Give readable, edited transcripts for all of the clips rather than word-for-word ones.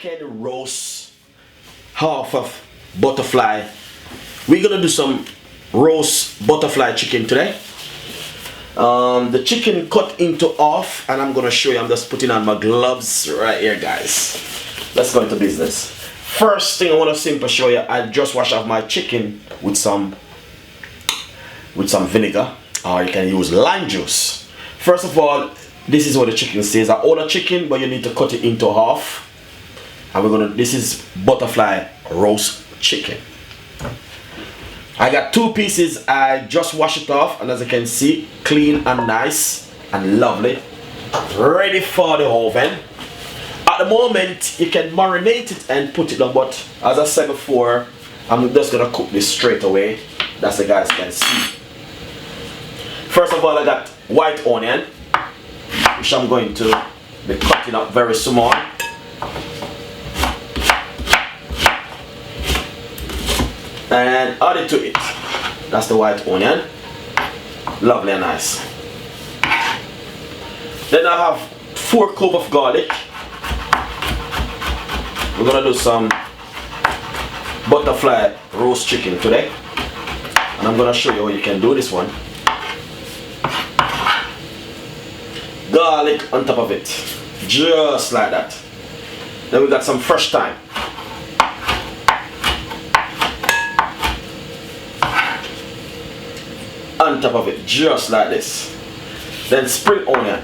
chicken roast, half of butterfly. We're gonna do some roast butterfly chicken today. The chicken cut into half, and I'm gonna show you. I'm just putting on my gloves right here, guys. Let's go into business. First thing I want to simply show you, I just wash off my chicken with some vinegar, or you can use lime juice. First of all, this is what the chicken says. I order chicken, but you need to cut it into half. And this is butterfly roast chicken. I got 2 pieces. I just wash it off, and as you can see, clean and nice and lovely, ready for the oven. At the moment, you can marinate it and put it on, but as I said before, I'm just gonna cook this straight away. That's the guys can see. First of all, I got white onion, which I'm going to be cutting up very small. And add it to it. That's the white onion. Lovely and nice. Then I have 4 cloves of garlic. We're gonna do some butterfly roast chicken today, and I'm gonna show you how you can do this one. Garlic on top of it, just like that. Then we got some fresh thyme. On top of it, just like this. Then spring onion.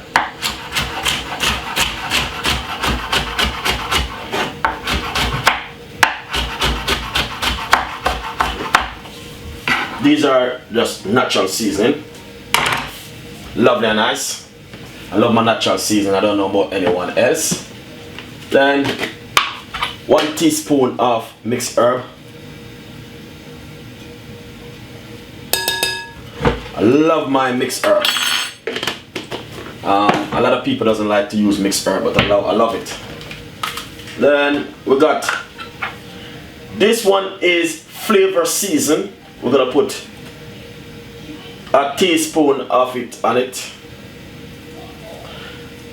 These are just natural seasoning. Lovely and nice. I love my natural seasoning. I don't know about anyone else. Then 1 teaspoon of mixed herb. I love my mixed herb. A lot of people doesn't like to use mixed herb, but I love it. Then we got, this one is flavor season. We're gonna put a teaspoon of it on it,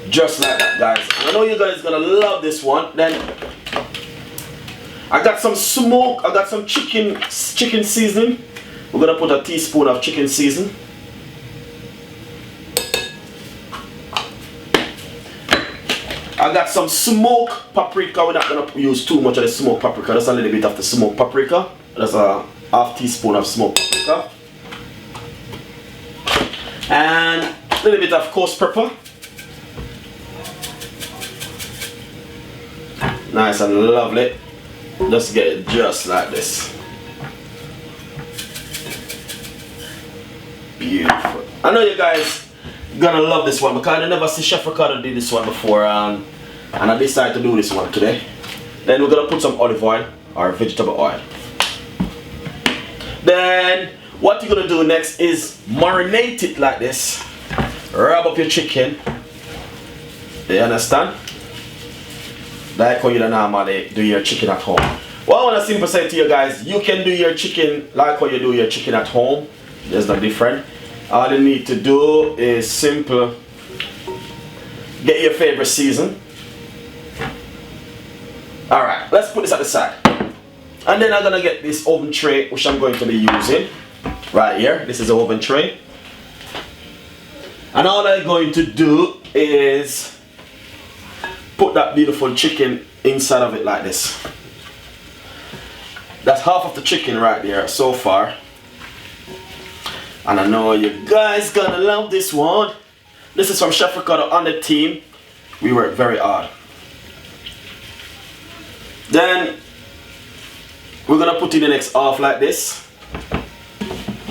just like that, guys. I know you guys gonna love this one. Then I got some smoke. I got some chicken seasoning. We're gonna put a teaspoon of chicken seasoning. I got some smoked paprika. We're not gonna use too much of the smoked paprika. Just a little bit of the smoked paprika. That's a half teaspoon of smoked paprika. And a little bit of coarse pepper. Nice and lovely. Just get it just like this. Beautiful. I know you guys gonna love this one because I never see Chef Ricardo do this one before, and I decided to do this one today. Then we're gonna put some olive oil or vegetable oil. Then what you're gonna do next is marinate it like this. Rub up your chicken. You understand? Like how you normally do your chicken at home. Well, I want to simply say to you guys, you can do your chicken like how you do your chicken at home. There's no different. All you need to do is simple get your favorite season. Alright, let's put this at the side. And then I'm gonna get this oven tray, which I'm going to be using right here. This is the oven tray. And all I'm going to do is put that beautiful chicken inside of it like this. That's half of the chicken right there so far. And I know you guys gonna love this one. This is from Chef Ricardo on the team. We work very hard. Then we're gonna put in the next half like this.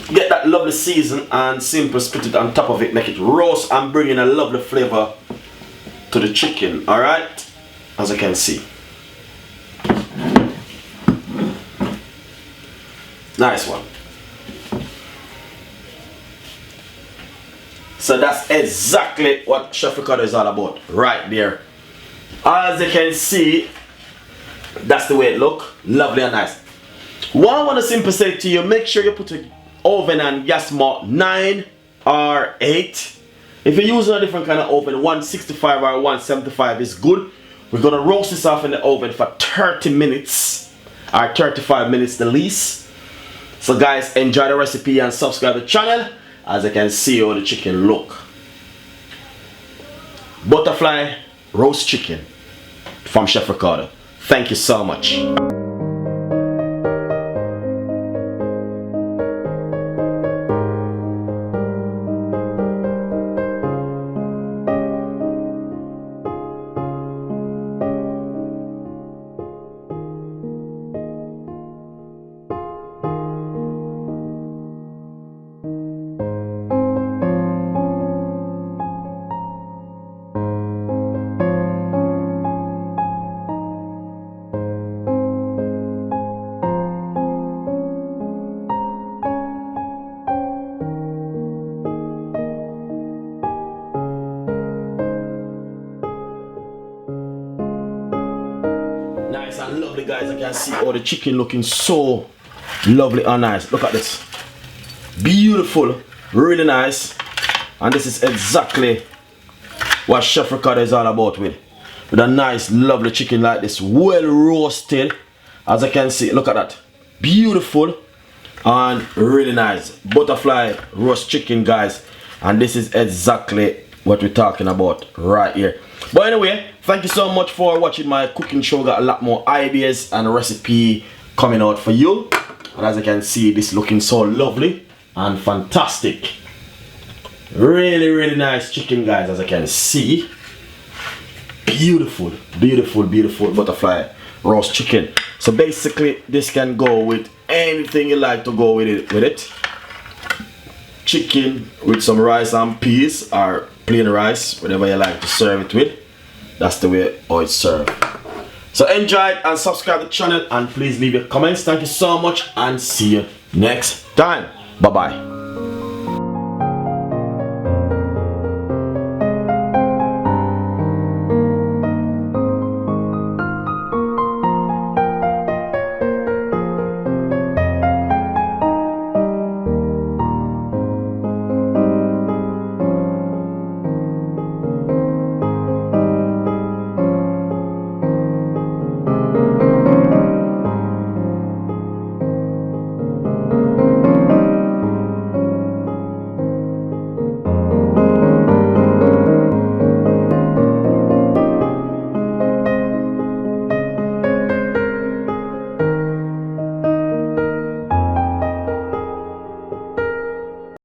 Get that lovely season and simple split it on top of it. Make it roast and bring in a lovely flavor to the chicken. Alright? As you can see. Nice one. So that's exactly what Chef Ricardo is all about right there. As you can see, that's the way it looks. Lovely and nice. What I want to simply say to you, make sure you put the oven on gas mode 9 or 8. If you're using a different kind of oven, 165 or 175 is good. We're gonna roast this off in the oven for 30 minutes or 35 minutes the least. So guys, enjoy the recipe and subscribe to the channel. As I can see how the chicken look. Butterfly roast chicken from Chef Ricardo. Thank you so much. Nice and lovely, guys. I can see all the chicken looking so lovely and nice. Look at this. Beautiful, really nice. And this is exactly what Chef Ricardo is all about with a nice lovely chicken like this, well roasted. As I can see, look at that. Beautiful and really nice. Butterfly roast chicken, guys. And this is exactly what we're talking about right here. But anyway, thank you so much for watching my cooking show. Got a lot more ideas and recipe coming out for you. And as I can see, this looking so lovely and fantastic. Really, really nice chicken, guys. As I can see, beautiful, beautiful, beautiful butterfly roast chicken. So basically, this can go with anything you like to go with it. Chicken with some rice and peas, or plain rice, whatever you like to serve it with. That's the way how it's served. So enjoy it and subscribe to the channel, and please leave your comments. Thank you so much and see you next time. Bye bye.